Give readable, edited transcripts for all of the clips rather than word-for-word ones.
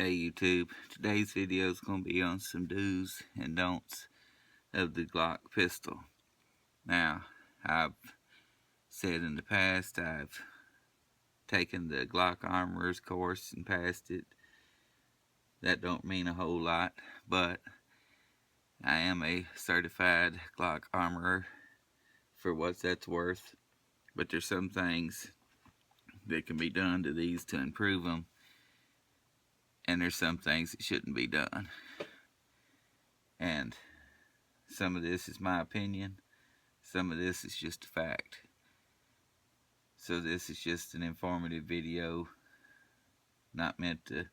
Hey YouTube, today's video is going to be on some do's and don'ts of the Glock pistol. Now, I've said in the past I've taken the Glock Armorer's course and passed it. That don't mean a whole lot, but I am a certified Glock Armorer for what that's worth. But there's some things that can be done to these to improve them, and there's some things that shouldn't be done. And some of this is my opinion, some of this is just a fact. So this is just an informative video, not meant to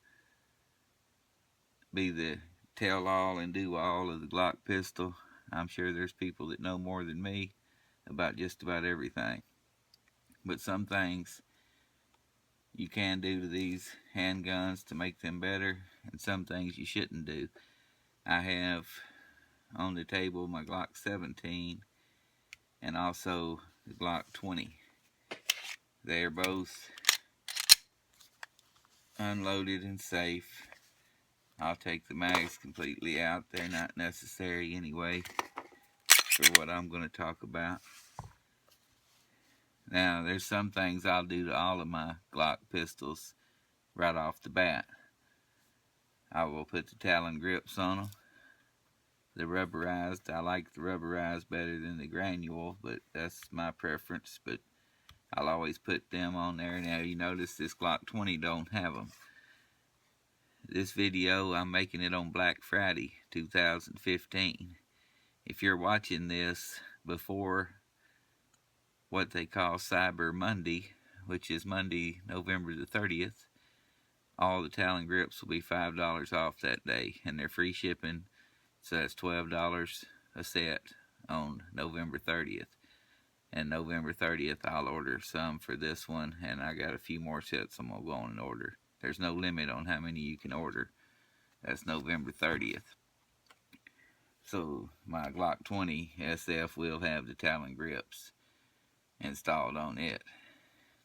be the tell-all and do-all of the Glock pistol. I'm sure there's people that know more than me about just about everything. But some things you can do to these handguns to make them better, and some things you shouldn't do. I have on the table my Glock 17 and also the Glock 20. They are both unloaded and safe. I'll take the mags completely out. They're not necessary anyway for what I'm going to talk about. Now, there's some things I'll do to all of my Glock pistols right off the bat. I will put the Talon grips on them. The rubberized, I like the rubberized better than the granule, but that's my preference. But I'll always put them on there. Now, you notice this Glock 20 don't have them. This video, I'm making it on Black Friday 2015. If you're watching this before what they call Cyber Monday, which is Monday, November the 30th, all the Talon grips will be $5 off that day, and they're free shipping, so that's $12 a set on November 30th. And November 30th, I'll order some for this one, and I got a few more sets I'm going to go on and order. There's no limit on how many you can order. That's November 30th. So my Glock 20 SF will have the Talon grips installed on it.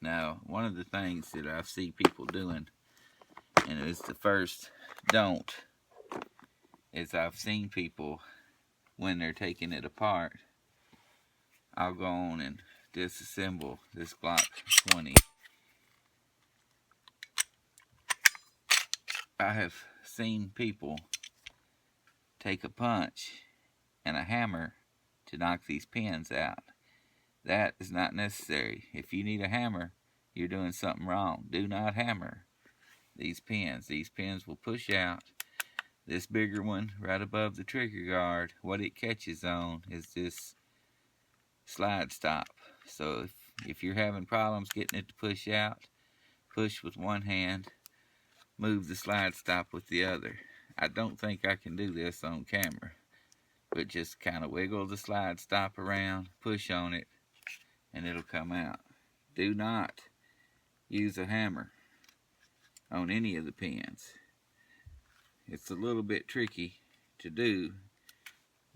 Now, one of the things that I see people doing, and it's the first don't, is I've seen people, when they're taking it apart, I'll go on and disassemble this Glock 20. I have seen people take a punch and a hammer to knock these pins out. That is not necessary. If you need a hammer, you're doing something wrong. Do not hammer these pins. These pins will push out. This bigger one right above the trigger guard, what it catches on is this slide stop. So if you're having problems getting it to push out, push with one hand, move the slide stop with the other. I don't think I can do this on camera, but just kind of wiggle the slide stop around, push on it, and it'll come out. Do not use a hammer on any of the pins. It's a little bit tricky to do,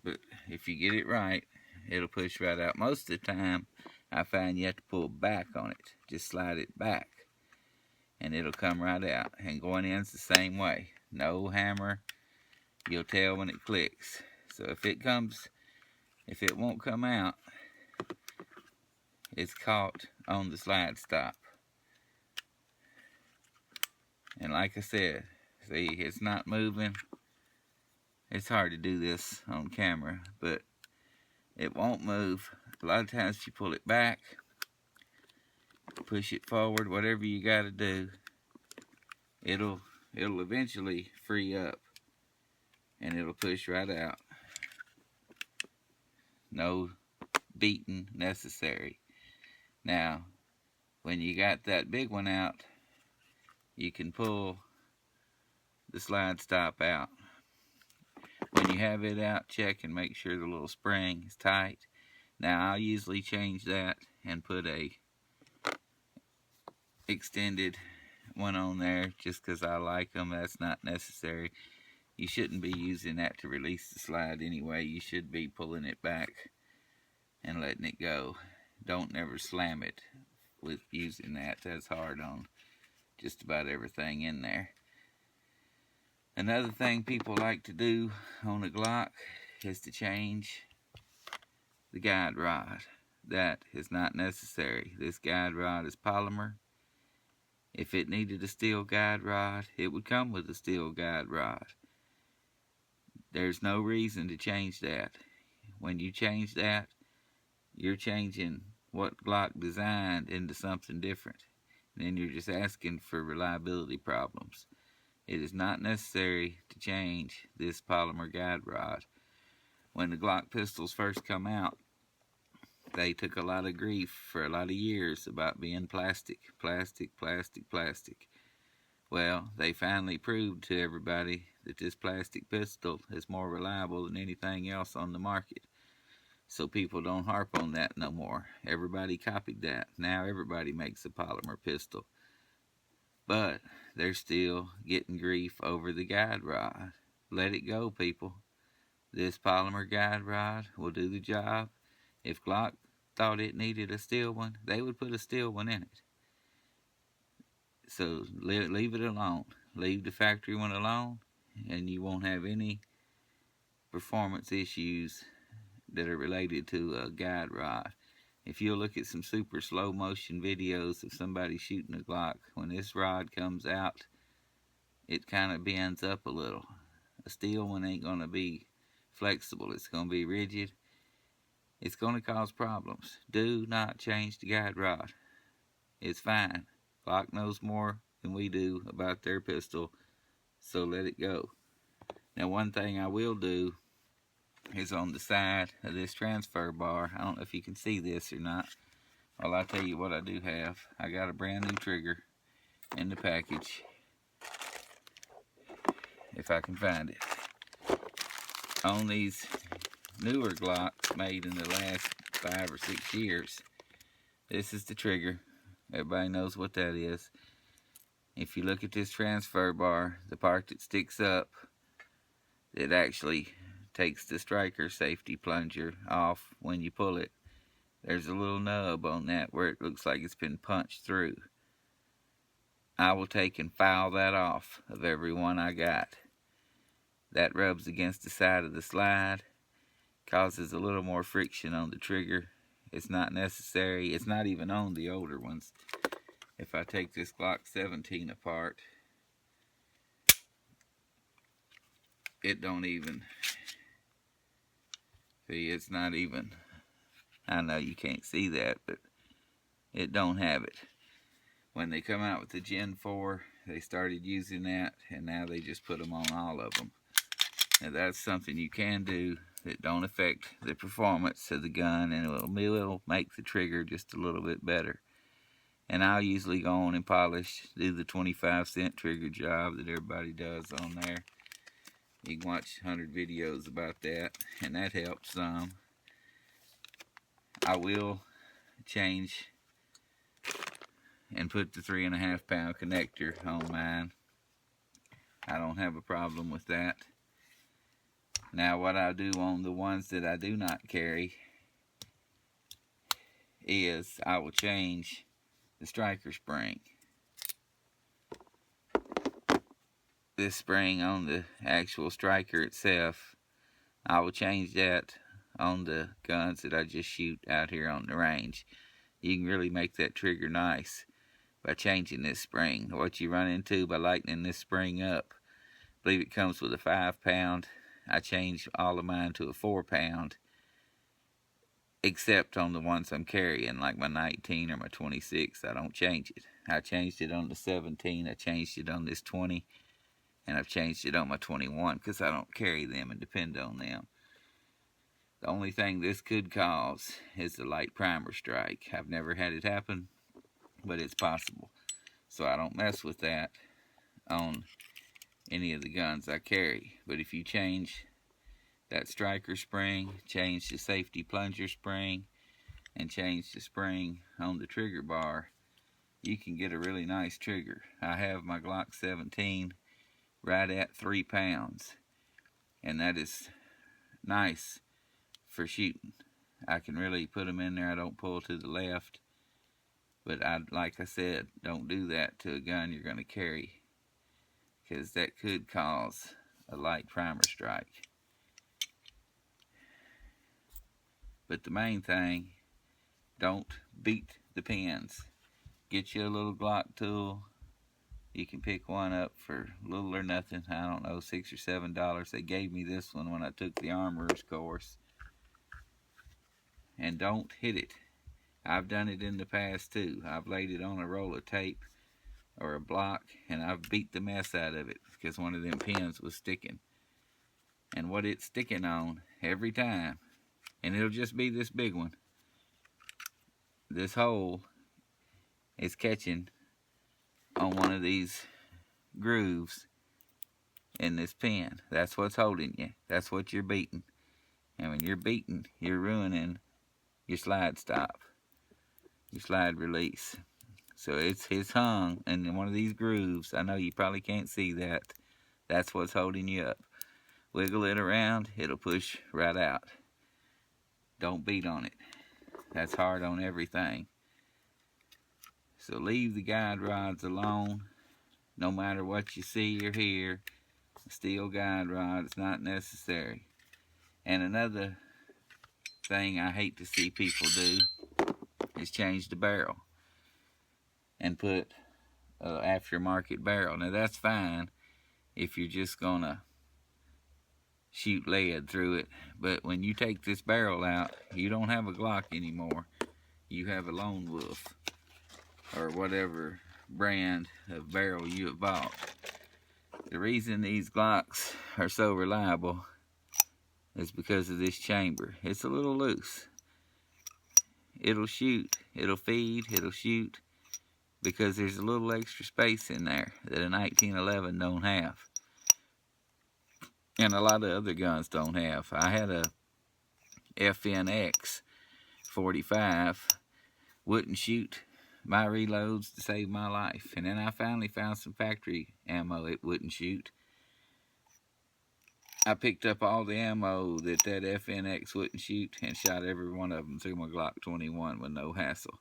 but if you get it right, it'll push right out. Most of the time, I find you have to pull back on it. Just slide it back, and it'll come right out. And going in's the same way. No hammer. You'll tell when it clicks. So if it won't come out, it's caught on the slide stop. And like I said, see, it's not moving. It's hard to do this on camera, but it won't move. A lot of times if you pull it back, push it forward, whatever you got to do, it'll eventually free up, and it'll push right out. No beating necessary. Now, when you got that big one out, you can pull the slide stop out. When you have it out, check and make sure the little spring is tight. Now, I'll usually change that and put a extended one on there just because I like them. That's not necessary. You shouldn't be using that to release the slide anyway. You should be pulling it back and letting it go. Don't never slam it with using that. That's hard on just about everything in there. Another thing people like to do on a Glock is to change the guide rod. That is not necessary. This guide rod is polymer. If it needed a steel guide rod, it would come with a steel guide rod. There's no reason to change that. When you change that, you're changing what Glock designed into something different. And then you're just asking for reliability problems. It is not necessary to change this polymer guide rod. When the Glock pistols first come out, they took a lot of grief for a lot of years about being plastic. Well, they finally proved to everybody that this plastic pistol is more reliable than anything else on the market. So people don't harp on that no more. Everybody copied that. Now everybody makes a polymer pistol. But they're still getting grief over the guide rod. Let it go, people. This polymer guide rod will do the job. If Glock thought it needed a steel one, they would put a steel one in it. So leave it alone. Leave the factory one alone, and you won't have any performance issues that are related to a guide rod. If you'll look at some super slow motion videos of somebody shooting a Glock, when this rod comes out, it kind of bends up a little. A steel one ain't going to be flexible. It's going to be rigid. It's going to cause problems. Do not change the guide rod. It's fine. Glock knows more than we do about their pistol, so let it go. Now, one thing I will do is on the side of this transfer bar. I don't know if you can see this or not. Well, I'll tell you what I do have. I got a brand new trigger in the package, if I can find it. On these newer Glocks made in the last 5 or 6 years, this is the trigger. Everybody knows what that is. If you look at this transfer bar, the part that sticks up, it actually takes the striker safety plunger off when you pull it. There's a little nub on that where it looks like it's been punched through. I will take and file that off of every one I got. That rubs against the side of the slide, causes a little more friction on the trigger. It's not necessary. It's not even on the older ones. If I take this Glock 17 apart, it don't even, see, it's not even, I know you can't see that, but it don't have it. When they come out with the Gen 4, they started using that, and now they just put them on all of them. Now that's something you can do that don't affect the performance of the gun, and it will make the trigger just a little bit better. And I'll usually go on and polish, do the 25-cent trigger job that everybody does on there. You can watch 100 videos about that, and that helps some. I will change and put the 3.5 pound connector on mine. I don't have a problem with that. Now what I do on the ones that I do not carry is I will change the striker spring. This spring on the actual striker itself, I will change that on the guns that I just shoot out here on the range. You can really make that trigger nice by changing this spring. What you run into by lightening this spring up, I believe it comes with a 5 pound. I changed all of mine to a 4 pound, except on the ones I'm carrying, like my 19 or my 26. I don't change it. I changed it on the 17, I changed it on this 20, and I've changed it on my 21 because I don't carry them and depend on them. The only thing this could cause is the light primer strike. I've never had it happen, but it's possible. So I don't mess with that on any of the guns I carry. But if you change that striker spring, change the safety plunger spring, and change the spring on the trigger bar, you can get a really nice trigger. I have my Glock 17 right at 3 pounds, and that is nice for shooting. I can really put them in there. I don't pull to the left, but like I said, don't do that to a gun you're going to carry. because that could cause a light primer strike. But the main thing, don't beat the pins. Get you a little Glock tool. You can pick one up for little or nothing. I don't know, $6 or $7. They gave me this one when I took the armorer's course. And don't hit it. I've done it in the past too. I've laid it on a roll of tape or a block, and I've beat the mess out of it because one of them pins was sticking. And what it's sticking on every time, and it'll just be this big one, this hole is catching on one of these grooves in this pin. That's what's holding you. That's what you're beating. And when you're beating, you're ruining your slide stop, your slide release. So it's hung in one of these grooves. I know you probably can't see that. That's what's holding you up. Wiggle it around, it'll push right out. Don't beat on it. That's hard on everything. So leave the guide rods alone. No matter what you see or hear, a steel guide rod is not necessary. And another thing I hate to see people do is change the barrel and put an aftermarket barrel. Now that's fine if you're just gonna shoot lead through it, but when you take this barrel out, you don't have a Glock anymore. You have a Lone Wolf or whatever brand of barrel you have bought. The reason these Glocks are so reliable is because of this chamber. It's a little loose. It'll shoot, it'll feed, it'll shoot, because there's a little extra space in there that a 1911 don't have. And a lot of other guns don't have. I had a FNX 45, wouldn't shoot my reloads to save my life. And then I finally found some factory ammo it wouldn't shoot. I picked up all the ammo that FNX wouldn't shoot and shot every one of them through my Glock 21 with no hassle.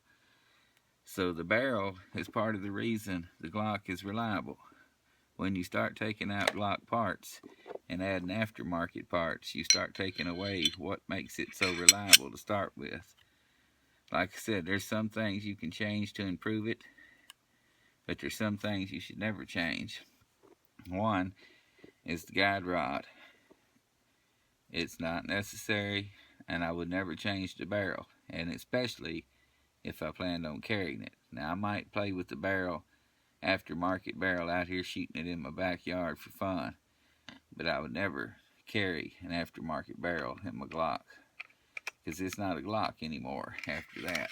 So the barrel is part of the reason the Glock is reliable. When you start taking out Glock parts and adding aftermarket parts, you start taking away what makes it so reliable to start with. Like I said, there's some things you can change to improve it, but there's some things you should never change. One is the guide rod. It's not necessary, and I would never change the barrel, and especially if I planned on carrying it. Now, I might play with the barrel, aftermarket barrel, out here shooting it in my backyard for fun, but I would never carry an aftermarket barrel in my Glock, because it's not a Glock anymore after that.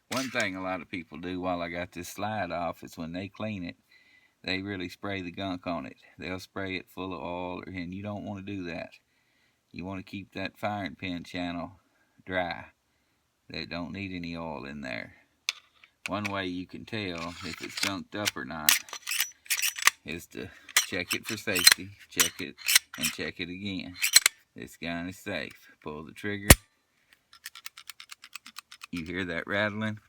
One thing a lot of people do while I got this slide off is when they clean it, they really spray the gunk on it. They'll spray it full of oil, and you don't want to do that. You want to keep that firing pin channel dry. They don't need any oil in there. One way you can tell if it's gunked up or not is to check it for safety, check it, and check it again. This gun is safe. Pull the trigger. You hear that rattling?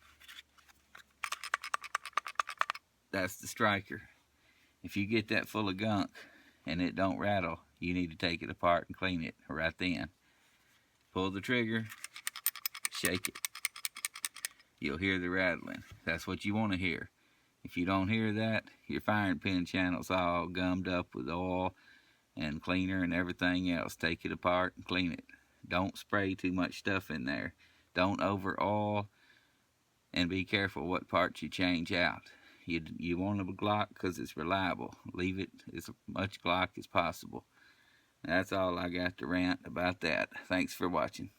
That's the striker. If you get that full of gunk and it don't rattle, you need to take it apart and clean it right then. Pull the trigger, shake it. You'll hear the rattling. That's what you want to hear. If you don't hear that, your firing pin channel's all gummed up with oil and cleaner and everything else. Take it apart and clean it. Don't spray too much stuff in there. Don't over oil, and be careful what parts you change out. You want a Glock because it's reliable. Leave it as much Glock as possible. That's all I got to rant about that. Thanks for watching.